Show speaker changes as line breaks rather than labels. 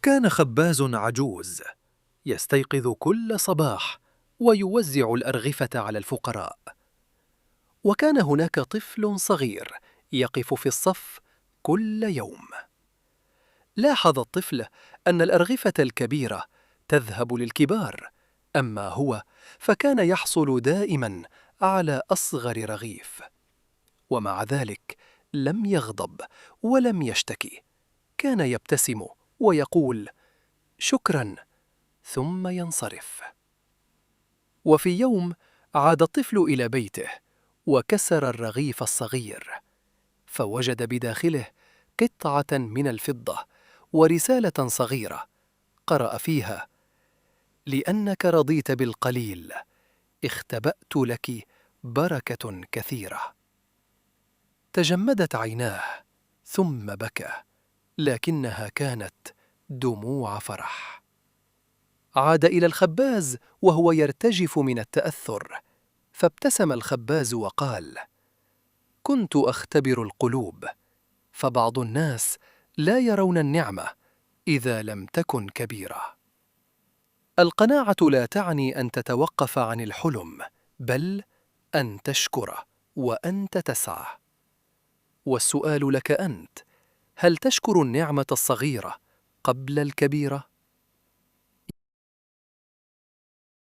كان خباز عجوز يستيقظ كل صباح ويوزع الأرغفة على الفقراء. وكان هناك طفل صغير يقف في الصف كل يوم. لاحظ الطفل أن الأرغفة الكبيرة تذهب للكبار، أما هو فكان يحصل دائما على أصغر رغيف. ومع ذلك لم يغضب ولم يشتكي، كان يبتسم ويقول شكرا ثم ينصرف. وفي يوم عاد الطفل إلى بيته وكسر الرغيف الصغير، فوجد بداخله قطعة من الفضة ورسالة صغيرة قرأ فيها: لأنك رضيت بالقليل اختبأت لك بركة كثيرة. تجمدت عيناه ثم بكى، لكنها كانت دموع فرح. عاد إلى الخباز وهو يرتجف من التأثر، فابتسم الخباز وقال: كنت أختبر القلوب، فبعض الناس لا يرون النعمة إذا لم تكن كبيرة. القناعة لا تعني أن تتوقف عن الحلم، بل أن تشكر وأنت تسعى. والسؤال لك أنت: هل تشكر النعمة الصغيرة قبل الكبيرة؟